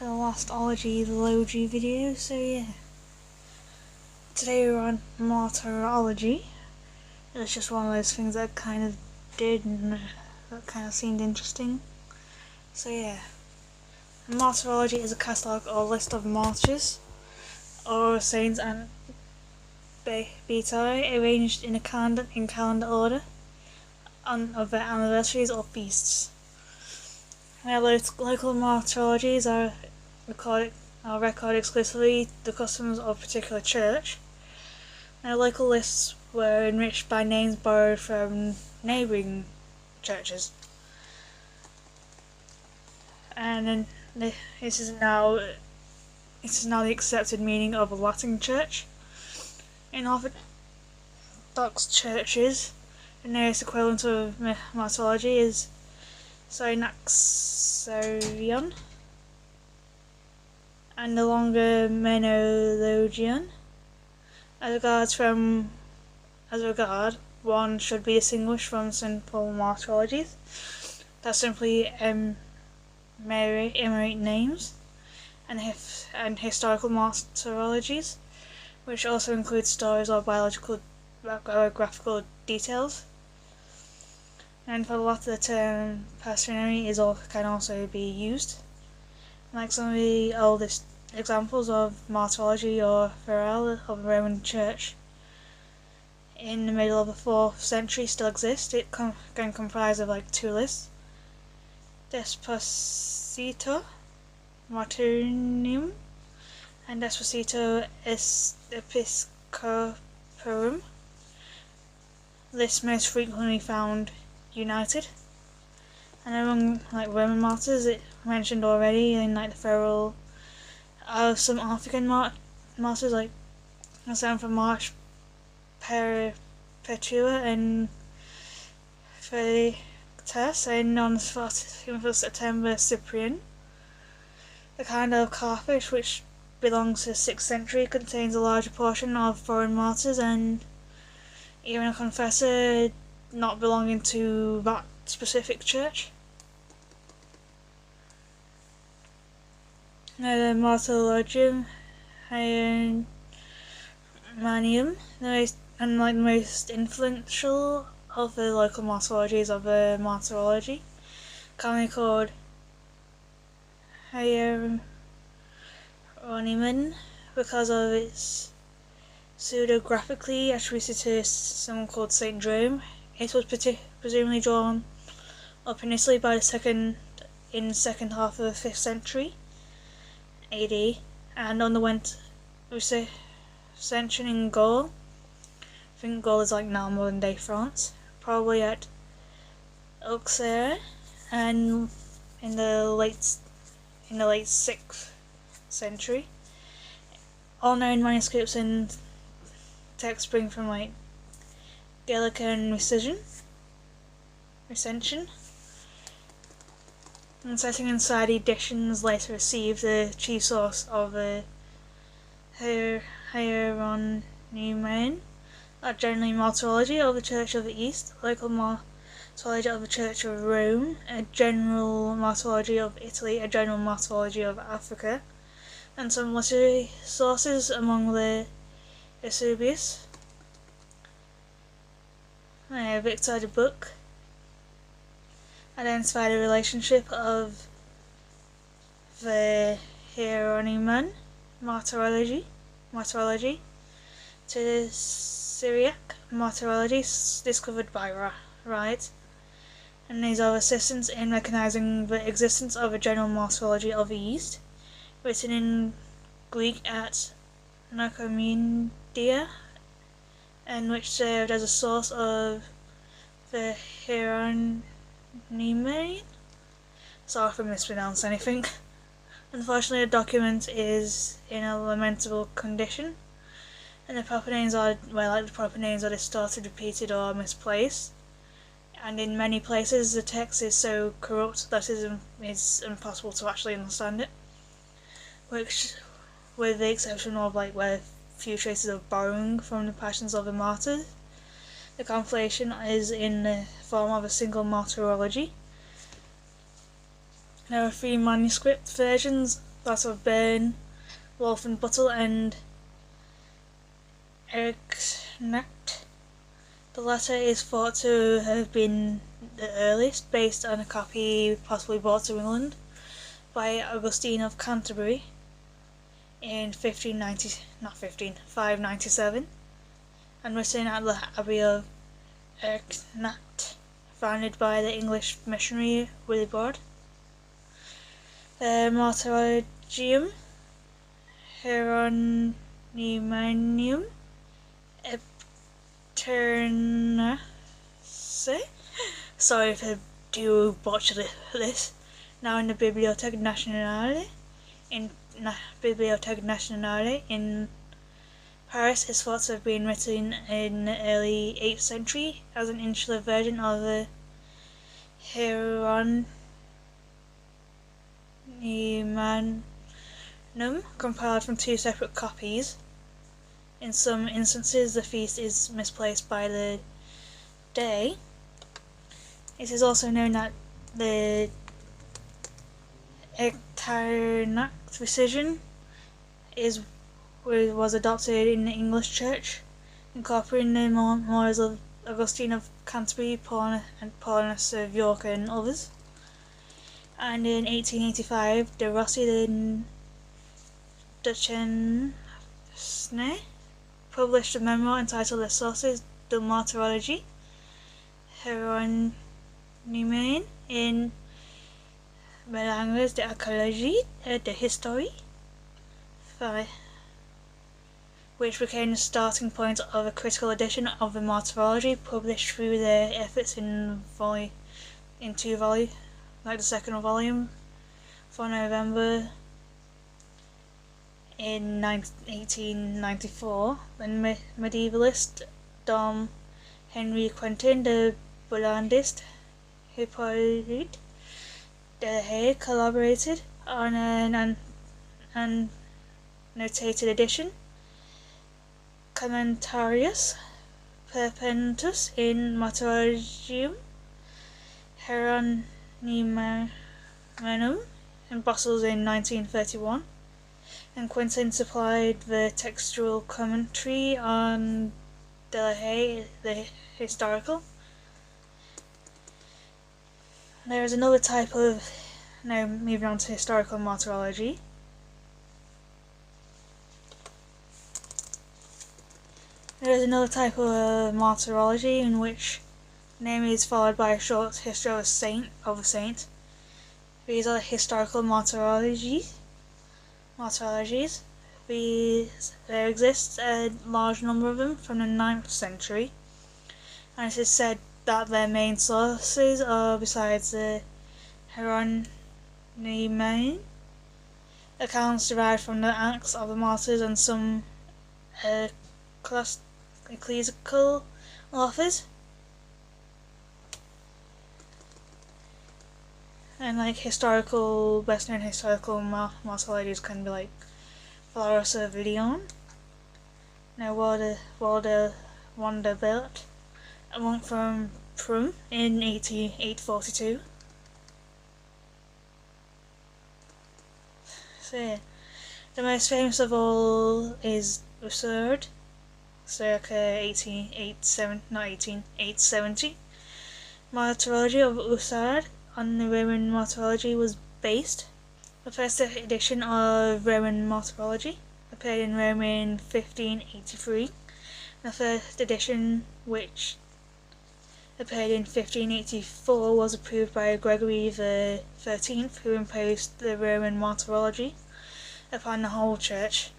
to the last Logi video, so yeah. Today we're on Martyrology. It was just one of those things that I kind of did and that kind of seemed interesting. So yeah. Martyrology is a catalogue or list of martyrs, or saints and beati arranged in calendar order of their anniversaries or feasts. Now, local martyrologies are record exclusively the customs of a particular church. Now, local lists were enriched by names borrowed from neighbouring churches. And then this is now the accepted meaning of a Latin church. In Orthodox churches, the nearest equivalent of martyrology is Synaxarion, and the longer Martyrologion. As regard, one should be distinguished from simple martyrologies that simply enumerate names, and historical martyrologies, which also include stories or biographical details. And for the latter, the term patronymy can also be used. Like some of the oldest examples of martyrology or ferale of the Roman Church in the middle of the 4th century still exist. It can comprise of like 2 lists: Desposito Martyrium and Desposito Episcoporum. Lists most frequently found united. And among Roman martyrs, it mentioned already in the feral some African martyrs like San from March, Perpetua and Felicitas, and on the 14th of September Cyprian. The kind of Carthage, which belongs to the 6th century, contains a larger portion of foreign martyrs, and even a confessor not belonging to that specific church. Now, the Martyrologium Hieronymium, the most influential of the local martyrologies of the Martyrology, commonly called Hieronymium because of its pseudographically attributed to someone called Saint Jerome. It was presumably drawn up in Italy by the second half of the 5th century AD, and underwent recension in Gaul. I think Gaul is now modern day France, probably at Auxerre, and in the late 6th century. All known manuscripts and texts spring from Gallica and Recension. And setting inside editions later received the chief source of the Hieronymium, a generally martyrology of the Church of the East, local martyrology of the Church of Rome, a general martyrology of Italy, a general martyrology of Africa, and some literary sources among the Eusebius. Victor de Book identified a relationship of the Hieronymian martyrology to the Syriac martyrology discovered by Wright, and these are assistants in recognizing the existence of a general martyrology of the East, written in Greek at Nicomedia, and which served as a source of the Hieronymian. Sorry if I mispronounced anything. Unfortunately, the document is in a lamentable condition, and the proper names are distorted, repeated, or misplaced. And in many places, the text is so corrupt that it is impossible to actually understand it. Which, with the exception of where few traces of borrowing from the Passions of the Martyrs, the conflation is in the form of a single martyrology. There are 3 manuscript versions that of Bern, Wolfenbüttel and Eriknacht. The latter is thought to have been the earliest, based on a copy possibly brought to England by Augustine of Canterbury in 597, and written at the Abbey of Eriknacht, founded by the English missionary Willibrord. The Martyrologium Hieronymium Eternase, sorry if I do butcher this, now in the Bibliothèque Nationale in Paris, is thought to have been written in the early 8th century as an insular version of the Hieronymanum, compiled from two separate copies. In some instances, the feast is misplaced by the day. It is also known that the Echternach decision was adopted in the English Church, incorporating the memorials of Augustine of Canterbury, Paulinus of York and others. And in 1885, de Rossi and Duchesne published a memoir entitled Les Sources de Martyrologie Hieronymienne in Mélanges d'archéologie et de histoire, which became the starting point of a critical edition of the Martyrology, published through their efforts in two volumes, like the second volume, for November in 1894, when medievalist Dom Henry Quentin de Bollandist Hippolyte de Haye collaborated on an annotated edition, Commentarius Perpetuus in Martyrologium Hieronymanum, in Brussels in 1931, and Quentin supplied the textual commentary on De la Haye, the historical. There is another type of, now moving on to historical martyrology. There is another type of martyrology in which the name is followed by a short history of a saint. These are historical martyrologies. There exists a large number of them from the 9th century, and it is said that their main sources are, besides the Hieronymium, accounts derived from the Acts of the Martyrs and some ecclesiastical authors, and like best known historical martyrologies can be like Florus of Lyon, now Walder Wanderbelt, a monk from Prum in 842. So yeah, the most famous of all is Usard, circa 870. Martyrology of Usard on the Roman Martyrology was based. The first edition of Roman Martyrology appeared in Rome in 1583. The first edition, which appeared in 1584, was approved by Gregory XIII, who imposed the Roman Martyrology upon the whole Church.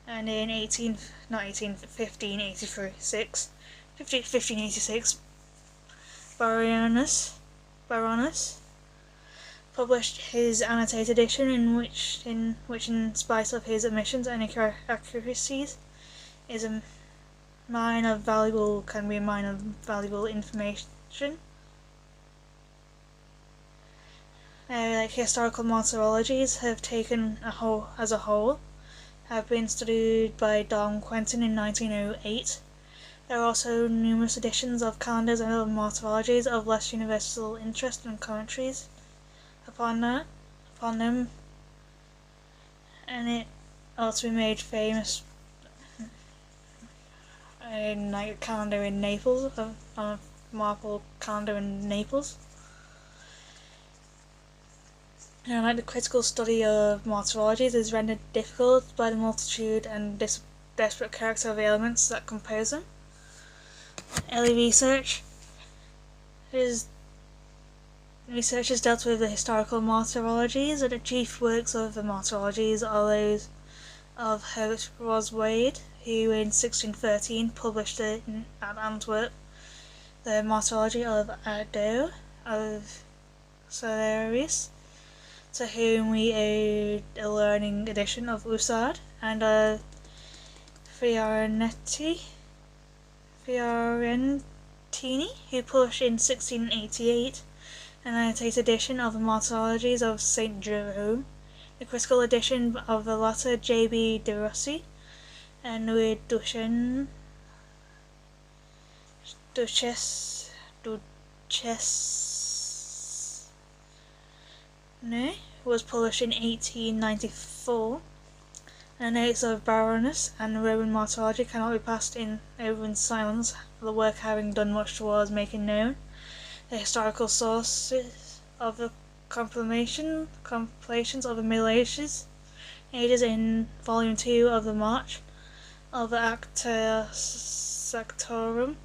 And in 1586, Baronus published his annotated edition, in which, in spite of his omissions and inaccuracies, can be a mine of valuable information. Historical martyrologies have taken as a whole have been studied by Dom Quentin in 1908. There are also numerous editions of calendars and other martyrologies of less universal interest and commentaries upon them. and it also made famous in like a calendar in Naples, a marble calendar in Naples. And like the critical study of martyrologies is rendered difficult by the multitude and desperate character of the elements that compose them. Early researchers dealt with the historical martyrologies, and the chief works of the martyrologies are those of Herbert Roswade, who in 1613 published at Antwerp the Martyrology of Ado of Salarius, to whom we owed a learning edition of Usard, and Fiorentini, who published in 1688 an annotated edition of the Martyrologies of St. Jerome, a critical edition of the latter J.B. de Rossi, and Louis Duchesne was published in 1894. The notes of Baroness and Roman Martyrology cannot be passed over in silence, the work having done much towards making known the historical sources of the compilations of the Middle Ages in Volume 2 of the March of the Acta Sanctorum,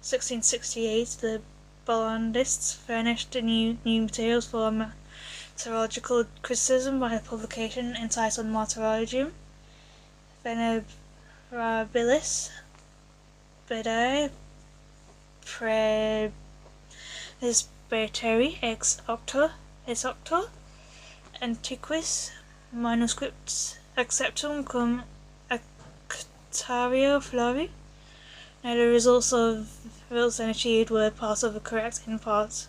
1668. The Bollandists furnished new materials for martyrological criticism by a publication entitled Martyrologium Venerabilis Bedae Presbyteri ex octo antiquis manuscripts acceptum cum actario flori. Now the results then achieved were part of the correct, in part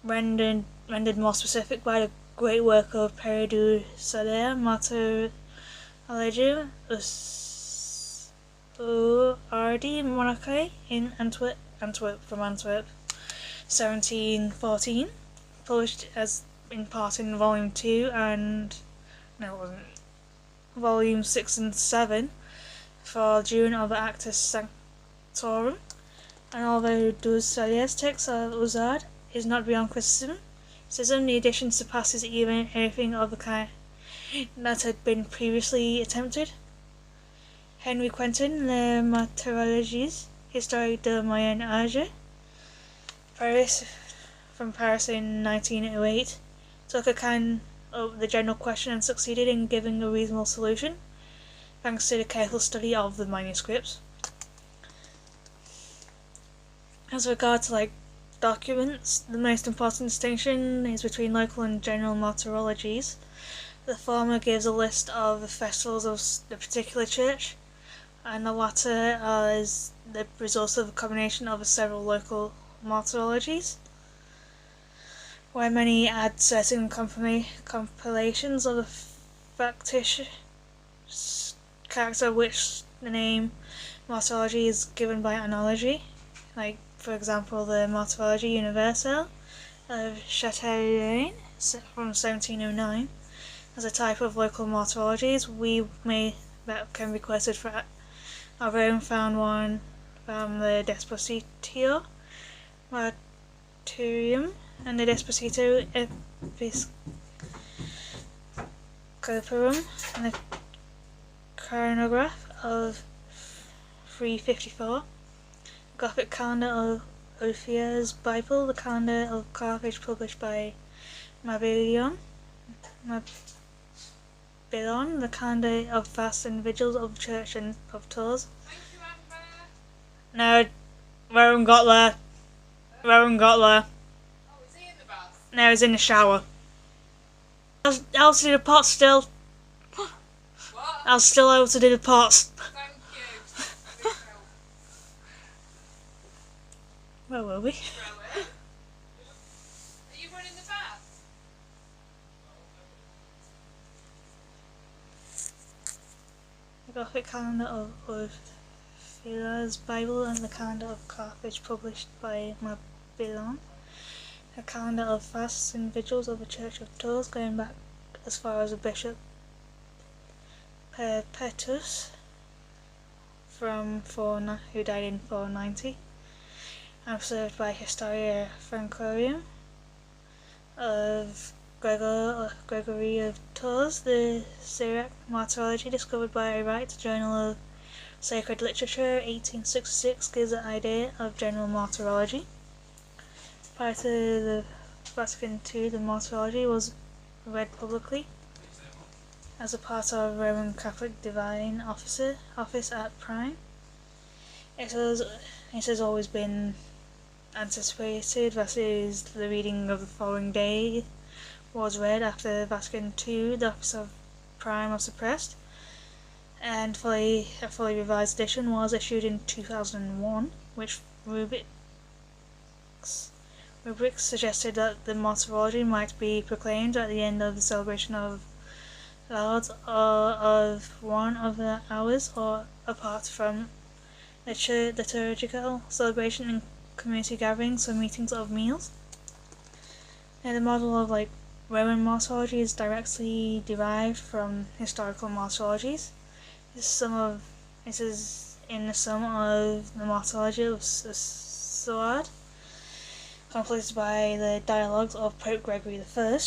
rendered more specific by the great work of Pere du Saler, Martyrologium Uardi Monarchae in Antwerp, 1714, published as in part in Volume 2 and Volume 6 and 7 for June of the Acta Sanctorum. And although du Salier's text of Usard is not beyond criticism, the edition surpasses even anything of the kind that had been previously attempted. Henry Quentin, Le Martyrologies historiques de Moyen Âge, from Paris in 1908, took account of the general question and succeeded in giving a reasonable solution, thanks to the careful study of the manuscripts. As regards documents, the most important distinction is between local and general martyrologies. The former gives a list of the festivals of the particular church, and the latter is the result of a combination of several local martyrologies, where many add certain compilations of the factitious character which the name martyrology is given by analogy, for example the Martyrology Universelle of Chatelain from 1709. As a type of local martyrologies, that can be quoted for our own found one from the Despositio Martyrium and the Despositio Episcoporum and the Chronograph of 354, Gothic calendar of Ophia's Bible, the calendar of Carthage published by Mabillon, the calendar of fasts and vigils of the Church and of Tours. No, Rowan got there. Oh, is he in the bath? No, he's in the shower. I'll do the pots still. What? I'll still able to do the pots. Thank you. Where were we? Are you running the bath? The Gothic calendar of Ophia's Bible and the calendar of Carthage published by Mabillon. A calendar of fasts and vigils of the Church of Tours going back as far as the Bishop Perpetus who died in 490, and observed by Historia Francorum of Gregory of Tours. The Syriac Martyrology, discovered by Wright, Journal of Sacred Literature, 1866, gives an idea of general martyrology. Prior to the Vatican II, the Martyrology was read publicly as a part of Roman Catholic Divine Office at Prime. It has always been anticipated that the reading of the following day was read after Vatican II. The Office of Prime was suppressed, and a fully revised edition was issued in 2001, which rubrics suggested that the Martyrology might be proclaimed at the end of the celebration of Lauds or of one of the hours, or apart from liturgical celebration in community gatherings or meetings of meals. And the model of Roman martyrology is directly derived from historical martyrologies. This is in the sum of the Martyrology of Suard, completed by the dialogues of Pope Gregory I,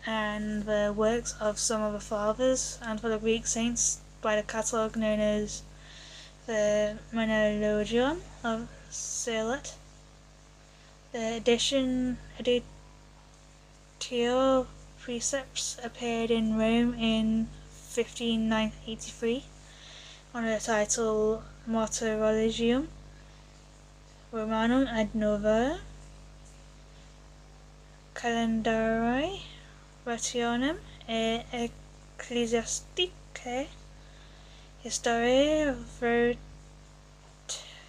and the works of some of the Fathers, and for the Greek saints by the catalogue known as the Martyrology of Celet. The Editio Precepts appeared in Rome in 1583 under the title Martyrologium Romanum ad Nova Calendarii Rationem et Ecclesiasticae Historiae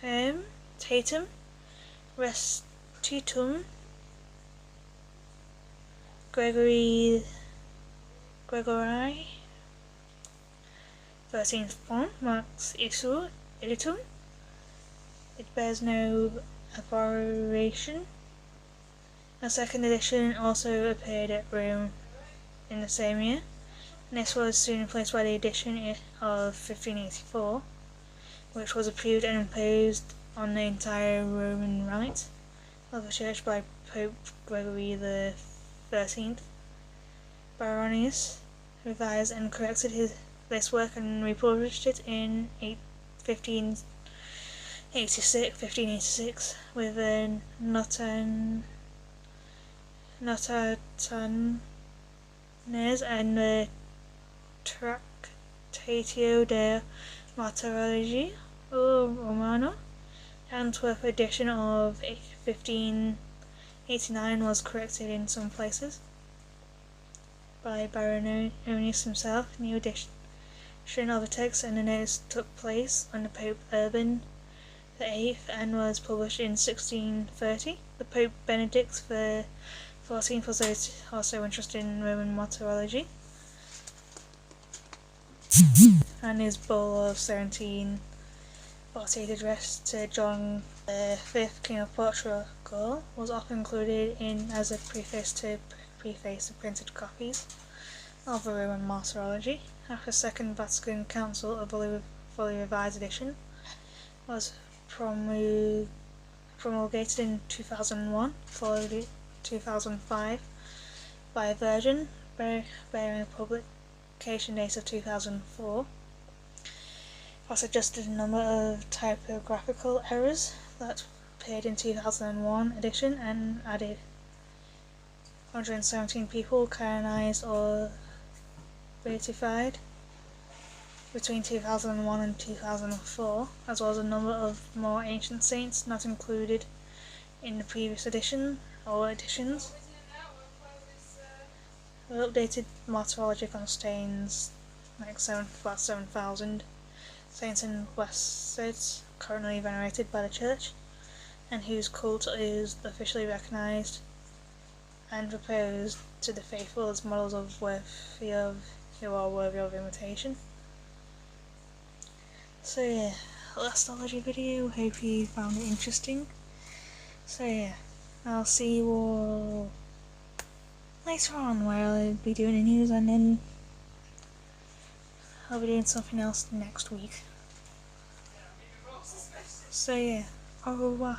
Veritatem Restitutum Gregorii 13th Font Max Issue Editum. It bears no aberration. A second edition also appeared at Rome in the same year, and this was soon replaced by the edition of 1584, which was approved and imposed on the entire Roman Rite of the Church by Pope Gregory XIII. Baronius revised and corrected this work and republished it in 1586 with a Notationes and the Tractatio de Martyrologia Romana. Antwerp edition of 1589 was corrected in some places by Baronius himself. New edition of the text and the notes took place under Pope Urban VIII and was published in 1630. The Pope Benedict XIV was also interested in Roman martyrology, and his bull of 1748 addressed to John V, King of Portugal, was often included as a preface to printed copies of the Roman Martyrology. After the Second Vatican Council, a fully revised edition was promulgated in 2001, followed in 2005 by a version bearing a publication date of 2004. Was adjusted a number of typographical errors that appeared in 2001 edition and added 117 people canonized or beatified between 2001 and 2004, as well as a number of more ancient saints not included in the previous edition or editions. The updated Martyrology contains about 7,000 saints and blesseds currently venerated by the Church, and whose cult is officially recognized and proposed to the faithful as models who are worthy of imitation. So yeah, last knowledge video, hope you found it interesting. So yeah, I'll see you all later on where I'll be doing the news, and then I'll be doing something else next week. So yeah, au revoir.